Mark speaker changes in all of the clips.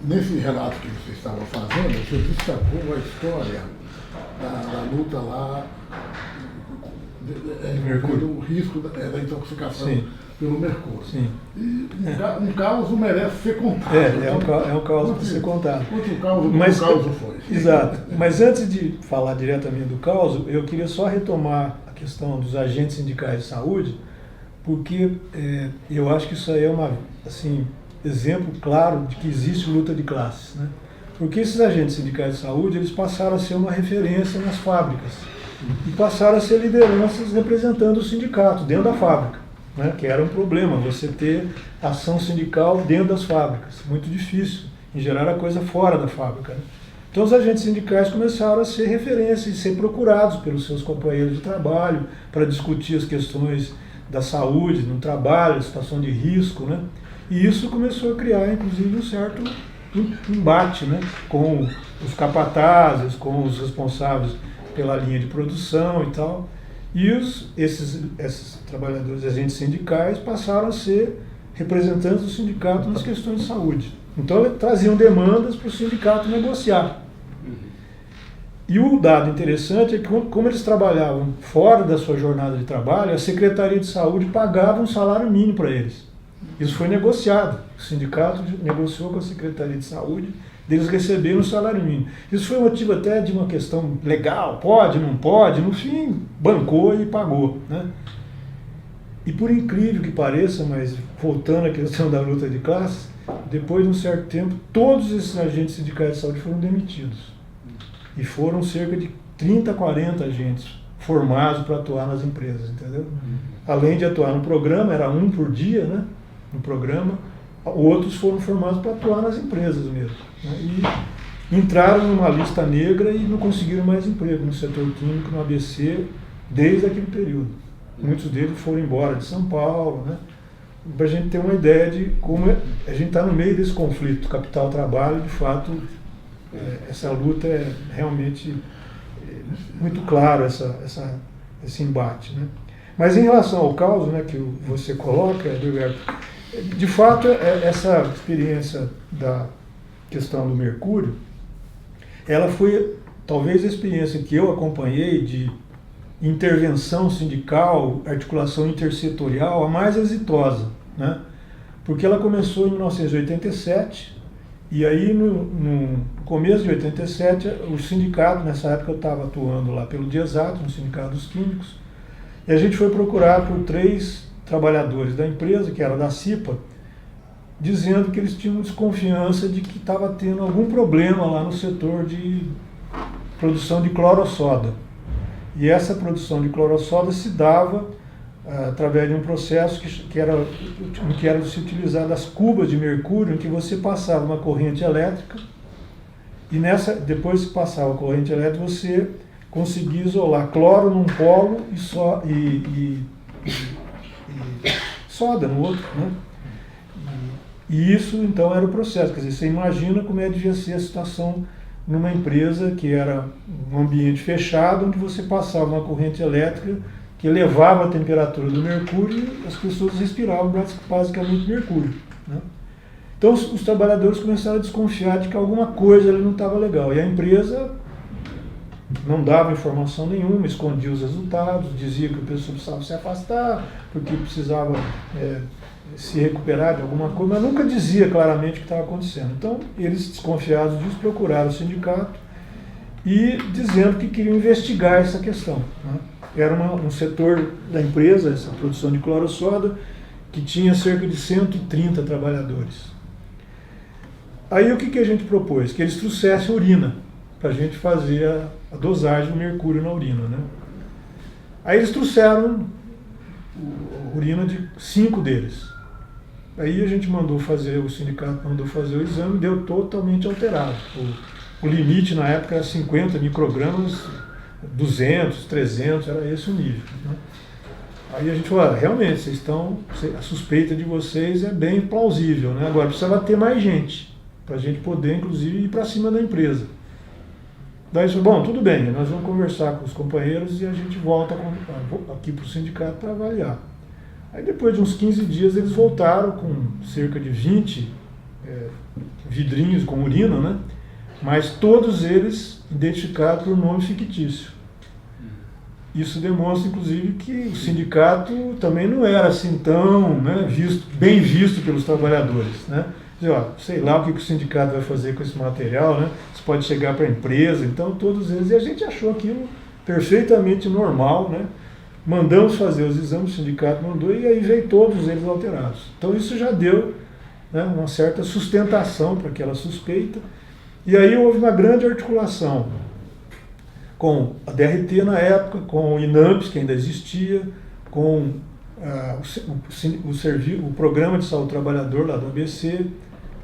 Speaker 1: Nesse relato que você estava fazendo, você destacou a história da luta lá, o risco da intoxicação. Sim. Pelo mercúrio.
Speaker 2: Sim.
Speaker 1: E um caos merece ser contado.
Speaker 2: É um caos para ser contado.
Speaker 1: Mas o caos foi.
Speaker 2: Exato. Mas antes de falar diretamente do caos, eu queria só retomar a questão dos agentes sindicais de saúde, porque eu acho que isso aí é exemplo claro de que existe luta de classes, né? Porque esses agentes sindicais de saúde, eles passaram a ser uma referência nas fábricas e passaram a ser lideranças representando o sindicato dentro da fábrica. Né, que era um problema, você ter ação sindical dentro das fábricas, muito difícil, em geral era coisa fora da fábrica. Né? Então os agentes sindicais começaram a ser referência e ser procurados pelos seus companheiros de trabalho para discutir as questões da saúde no trabalho, situação de risco, né? E isso começou a criar, inclusive, um certo embate, né, com os capatazes, com os responsáveis pela linha de produção e tal. E esses trabalhadores, agentes sindicais, passaram a ser representantes do sindicato nas questões de saúde. Então, traziam demandas para o sindicato negociar. E o dado interessante é que, como eles trabalhavam fora da sua jornada de trabalho, a Secretaria de Saúde pagava um salário mínimo para eles. Isso foi negociado. O sindicato negociou com a Secretaria de Saúde, deles receberam o salário mínimo. Isso foi motivo até de uma questão legal, pode, não pode, no fim, bancou e pagou, né? E por incrível que pareça, mas voltando à questão da luta de classes, depois de um certo tempo, todos esses agentes sindicais de saúde foram demitidos. E foram cerca de 30, 40 agentes formados para atuar nas empresas, entendeu? Além de atuar no programa, era um por dia, né? No programa, outros foram formados para atuar nas empresas mesmo. Né? E entraram numa lista negra e não conseguiram mais emprego no setor químico, no ABC, desde aquele período. Muitos deles foram embora de São Paulo, né? Para a gente ter uma ideia de como a gente está no meio desse conflito capital-trabalho. De fato, essa luta é realmente muito claro, esse embate, né? Mas em relação ao caos, né, que você coloca, Edilberto, de fato, essa experiência da questão do mercúrio, ela foi talvez a experiência que eu acompanhei de intervenção sindical, articulação intersetorial, a mais exitosa, né? Porque ela começou em 1987, e aí no começo de 87, o sindicato, nessa época eu estava atuando lá pelo DIESAT, no Sindicato dos Químicos, e a gente foi procurar por 3 trabalhadores da empresa, que era da CIPA, dizendo que eles tinham desconfiança de que estava tendo algum problema lá no setor de produção de cloro-soda. E essa produção de cloro-soda se dava através de um processo que era de se utilizar das cubas de mercúrio, em que você passava uma corrente elétrica, e depois que passava a corrente elétrica, você conseguia isolar cloro num polo e soda no outro, né? E isso, então, era o processo. Quer dizer, você imagina como devia ser a situação numa empresa que era um ambiente fechado, onde você passava uma corrente elétrica que elevava a temperatura do mercúrio e as pessoas respiravam basicamente mercúrio, né? Então, os trabalhadores começaram a desconfiar de que alguma coisa ali não estava legal. E a empresa não dava informação nenhuma, escondia os resultados, dizia que o pessoal precisava se afastar, porque precisava se recuperar de alguma coisa, mas nunca dizia claramente o que estava acontecendo. Então, eles, desconfiados disso, procuraram o sindicato e dizendo que queriam investigar essa questão, né? Era um setor da empresa, essa produção de cloro-soda, que tinha cerca de 130 trabalhadores. Aí o que a gente propôs? Que eles trouxessem urina, para a gente fazer a dosagem do mercúrio na urina, né? Aí eles trouxeram a urina de 5 deles. Aí a gente o sindicato mandou fazer o exame, deu totalmente alterado. O limite na época era 50 microgramas, 200, 300, era esse o nível, né? Aí a gente falou, realmente, a suspeita de vocês é bem plausível, né? Agora precisava ter mais gente, para a gente poder, inclusive, ir para cima da empresa. Daí falou, bom, tudo bem, nós vamos conversar com os companheiros e a gente volta aqui para o sindicato para avaliar. Aí depois de uns 15 dias eles voltaram com cerca de 20 vidrinhos com urina, né? Mas todos eles identificados por nome fictício. Isso demonstra, inclusive, que o sindicato também não era assim tão, né, bem visto pelos trabalhadores, né? Dizer, ó, sei lá o que o sindicato vai fazer com esse material, né? Isso pode chegar para a empresa, então todos eles, e a gente achou aquilo perfeitamente normal, né? Mandamos fazer os exames, o sindicato mandou, e aí veio todos eles alterados. Então isso já deu, né, uma certa sustentação para aquela suspeita, e aí houve uma grande articulação com a DRT na época, com o INAMPS, que ainda existia, com o Programa de Saúde do Trabalhador lá do ABC,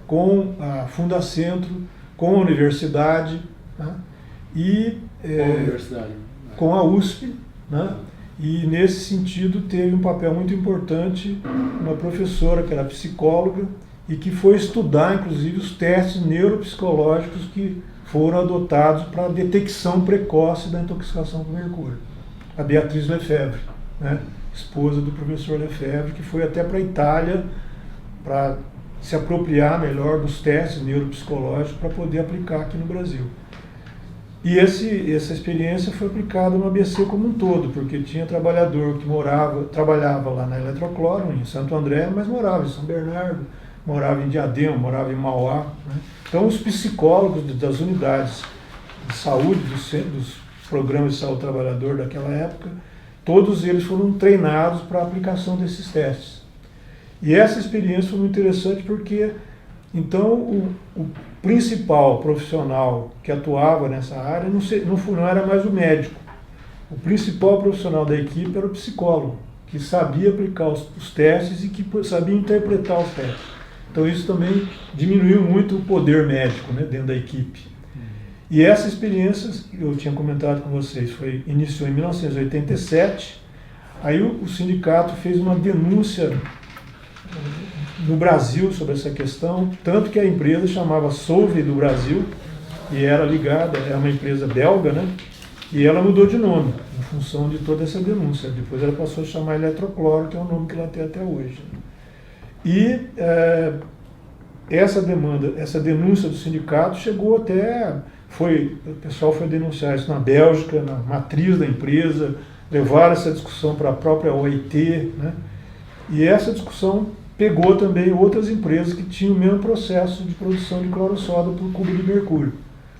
Speaker 2: com a Fundacentro, com a Universidade, né? E com a USP, né? E nesse sentido teve um papel muito importante uma professora que era psicóloga e que foi estudar, inclusive, os testes neuropsicológicos que foram adotados para a detecção precoce da intoxicação por mercúrio. A Beatriz Lefebvre, né, esposa do professor Lefebvre, que foi até para a Itália para se apropriar melhor dos testes neuropsicológicos para poder aplicar aqui no Brasil. E essa experiência foi aplicada no ABC como um todo, porque tinha trabalhador que trabalhava lá na Eletrocloro, em Santo André, mas morava em São Bernardo, morava em Diadema, morava em Mauá, né? Então os psicólogos das unidades de saúde, dos programas de saúde do trabalhador daquela época, todos eles foram treinados para a aplicação desses testes. E essa experiência foi muito interessante porque, então, o principal profissional que atuava nessa área não era mais o médico. O principal profissional da equipe era o psicólogo, que sabia aplicar os testes e que sabia interpretar os testes. Então isso também diminuiu muito o poder médico, né, dentro da equipe. E essa experiência, eu tinha comentado com vocês, iniciou em 1987, aí o sindicato fez uma denúncia no Brasil sobre essa questão, tanto que a empresa chamava Solvay do Brasil, e era ligada, é uma empresa belga, né, e ela mudou de nome, em função de toda essa denúncia. Depois ela passou a chamar Eletrocloro, que é o nome que ela tem até hoje. E essa denúncia do sindicato chegou até, o pessoal foi denunciar isso na Bélgica, na matriz da empresa, levaram essa discussão para a própria OIT, né? E essa discussão pegou também outras empresas que tinham o mesmo processo de produção de cloro-soda por cubo de mercúrio.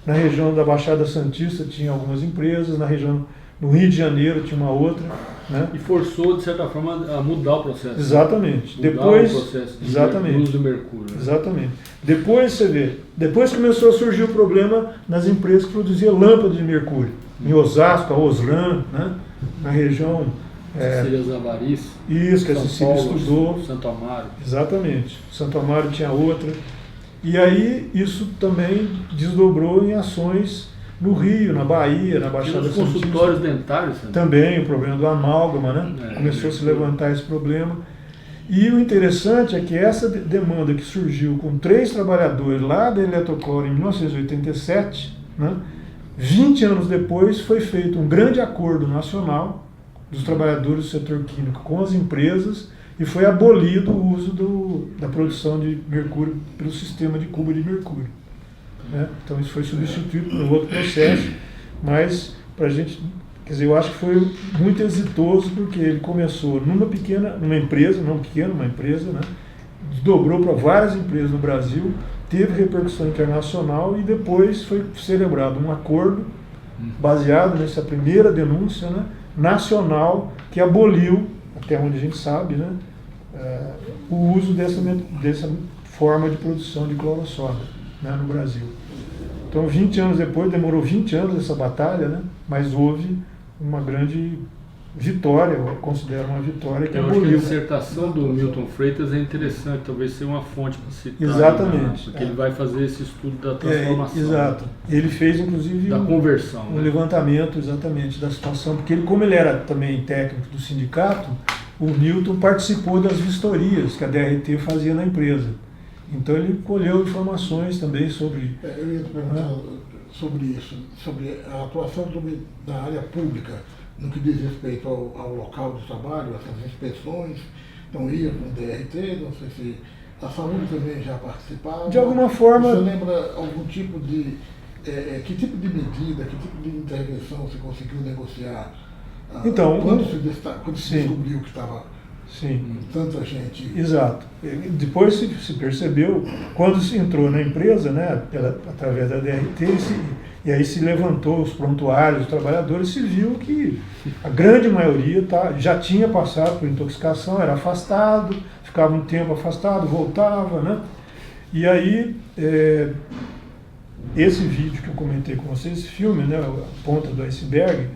Speaker 2: Na região da Baixada Santista tinha algumas empresas, no Rio de Janeiro tinha uma outra, né?
Speaker 3: E forçou, de certa forma, a mudar o processo.
Speaker 2: Exatamente.
Speaker 3: Mudar
Speaker 2: Depois,
Speaker 3: o processo de uso do mercúrio. Né?
Speaker 2: Exatamente. Depois você vê, depois começou a surgir o problema nas empresas que produziam lâmpadas de mercúrio. Em Osasco, a Oslan, né? Na região...
Speaker 3: Cecília Zavaris.
Speaker 2: Isso, que a
Speaker 3: São
Speaker 2: Cecília
Speaker 3: Paulo,
Speaker 2: estudou.
Speaker 3: Santo Amaro.
Speaker 2: Exatamente. Santo Amaro tinha outra. E aí isso também desdobrou em ações no Rio, na Bahia, na Baixada Santista.
Speaker 3: Os consultórios dentários
Speaker 2: também, o problema do amálgama, né? Começou a se levantar esse problema. E o interessante é que essa demanda que surgiu com 3 trabalhadores lá da Eletrocloro em 1987, né? 20 anos depois foi feito um grande acordo nacional dos trabalhadores do setor químico com as empresas e foi abolido o uso da produção de mercúrio pelo sistema de cubo de mercúrio, né? Então isso foi substituído por um outro processo, mas para a gente, quer dizer, eu acho que foi muito exitoso porque ele começou numa empresa, não pequena, uma empresa, né? Desdobrou para várias empresas no Brasil, teve repercussão internacional e depois foi celebrado um acordo baseado nessa primeira denúncia, né, nacional, que aboliu, até onde a gente sabe, né, o uso dessa forma de produção de cloro-soda, né, no Brasil. Então, 20 anos depois, demorou 20 anos essa batalha, né, mas houve uma grande vitória, eu considero uma vitória que aboliu.
Speaker 3: Eu acho que a dissertação do Milton Freitas é interessante, talvez seja uma fonte para citar.
Speaker 2: Exatamente.
Speaker 3: Né? Porque ele vai fazer esse estudo da transformação.
Speaker 2: Exato. Ele fez, inclusive,
Speaker 3: da conversão,
Speaker 2: um levantamento exatamente da situação, porque como ele era também técnico do sindicato, o Milton participou das vistorias que a DRT fazia na empresa. Então ele colheu informações também sobre...
Speaker 1: Eu ia te perguntar sobre isso, sobre a atuação da área pública, no que diz respeito ao local de trabalho, essas inspeções. Então ia com o DRT, não sei se A saúde também já participava?
Speaker 2: De alguma forma...
Speaker 1: Você lembra algum tipo de... que tipo de medida, que tipo de intervenção você conseguiu negociar?
Speaker 2: Então,
Speaker 1: quando se descobriu que estava
Speaker 2: sim,
Speaker 1: tanta gente...
Speaker 2: Exato. Depois se percebeu, quando se entrou na empresa, né, através da DRT, e aí se levantou os prontuários, os trabalhadores, se viu que a grande maioria já tinha passado por intoxicação, era afastado, ficava um tempo afastado, voltava, né? E aí, esse vídeo que eu comentei com vocês, esse filme, né, a ponta do iceberg,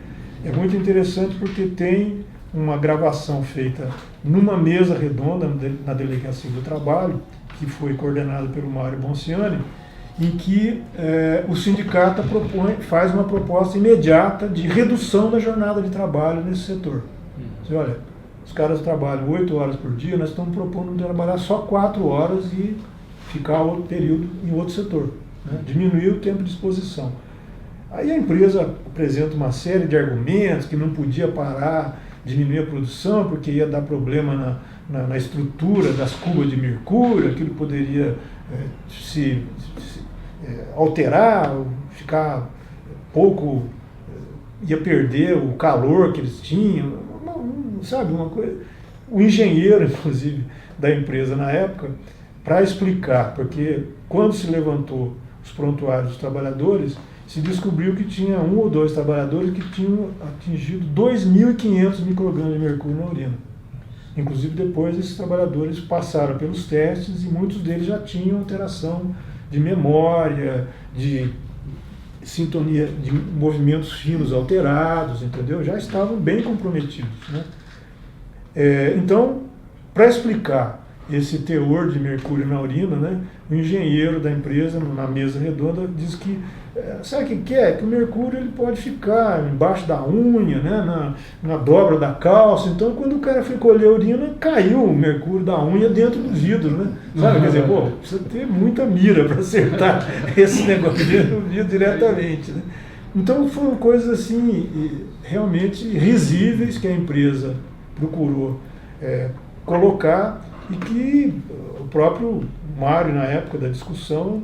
Speaker 2: é muito interessante porque tem uma gravação feita numa mesa redonda na Delegacia do Trabalho, que foi coordenada pelo Mário Bonciani, em que o sindicato faz uma proposta imediata de redução da jornada de trabalho nesse setor. Você olha, os caras trabalham 8 horas por dia, nós estamos propondo trabalhar só 4 horas e ficar outro período em outro setor, né? Diminuir o tempo de exposição. Aí a empresa apresenta uma série de argumentos que não podia parar, diminuir a produção, porque ia dar problema na estrutura das cubas de mercúrio, aquilo poderia se alterar, ficar pouco, ia perder o calor que eles tinham, sabe, uma coisa. O engenheiro, inclusive, da empresa na época, para explicar, porque quando se levantou os prontuários dos trabalhadores, se descobriu que tinha 1 ou 2 trabalhadores que tinham atingido 2.500 microgramas de mercúrio na urina. Inclusive, depois, esses trabalhadores passaram pelos testes e muitos deles já tinham alteração de memória, de sintonia, de movimentos finos alterados, entendeu? Já estavam bem comprometidos, né? Então, para explicar esse teor de mercúrio na urina, né, o engenheiro da empresa, na mesa redonda, diz que, sabe o que é? Que o mercúrio ele pode ficar embaixo da unha, né, na dobra da calça. Então, quando o cara foi colher a urina, caiu o mercúrio da unha dentro do vidro, né? Sabe? Quer dizer, pô, precisa ter muita mira para acertar esse negócio dentro do vidro diretamente, né? Então, foram coisas assim, realmente risíveis que a empresa procurou colocar, e que o próprio Mário, na época da discussão,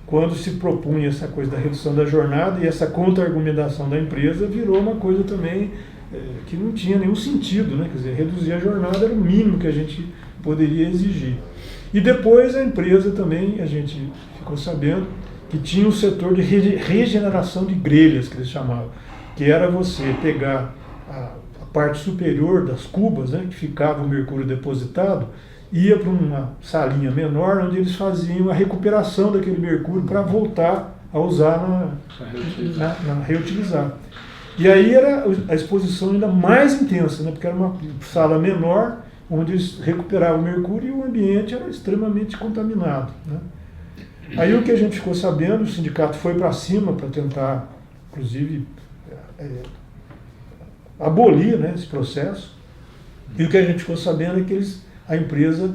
Speaker 2: quando se propunha essa coisa da redução da jornada e essa contra-argumentação da empresa, virou uma coisa também que não tinha nenhum sentido, né? Quer dizer, reduzir a jornada era o mínimo que a gente poderia exigir. E depois a empresa também, a gente ficou sabendo que tinha um setor de regeneração de grelhas, que eles chamavam, que era você pegar a parte superior das cubas, né, que ficava o mercúrio depositado, ia para uma salinha menor, onde eles faziam a recuperação daquele mercúrio para voltar a usar reutilizar. E aí era a exposição ainda mais intensa, né, porque era uma sala menor, onde eles recuperavam o mercúrio e o ambiente era extremamente contaminado, né. Aí o que a gente ficou sabendo, o sindicato foi para cima para tentar, inclusive, abolir, né, esse processo, e o que a gente ficou sabendo é que a empresa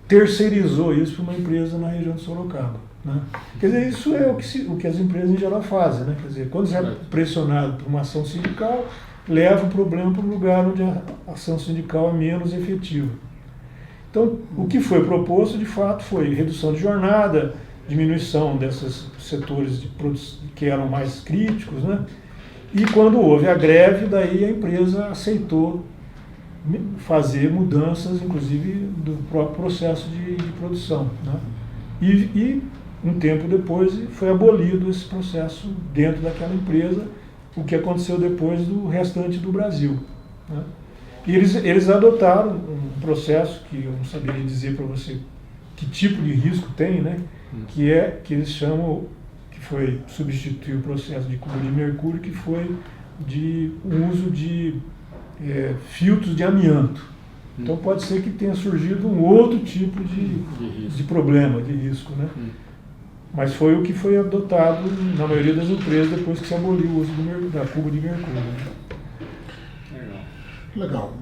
Speaker 2: terceirizou isso para uma empresa na região de Sorocaba, né? Quer dizer, isso é o que as empresas em geral fazem, né? Quer dizer, quando você é pressionado por uma ação sindical, leva o problema para um lugar onde a ação sindical é menos efetiva. Então, o que foi proposto, de fato, foi redução de jornada, diminuição desses setores de produção que eram mais críticos, né? E quando houve a greve, daí a empresa aceitou fazer mudanças, inclusive, do próprio processo de produção, né? E um tempo depois foi abolido esse processo dentro daquela empresa, o que aconteceu depois do restante do Brasil, né? E eles adotaram um processo que eu não saberia dizer para você que tipo de risco tem, né? Que eles chamam, que foi substituir o processo de cuba de mercúrio, que foi de uso de filtros de amianto. Então pode ser que tenha surgido um outro tipo de problema, de risco, né? Mas foi o que foi adotado na maioria das empresas depois que se aboliu o uso da cuba de mercúrio.
Speaker 1: Legal.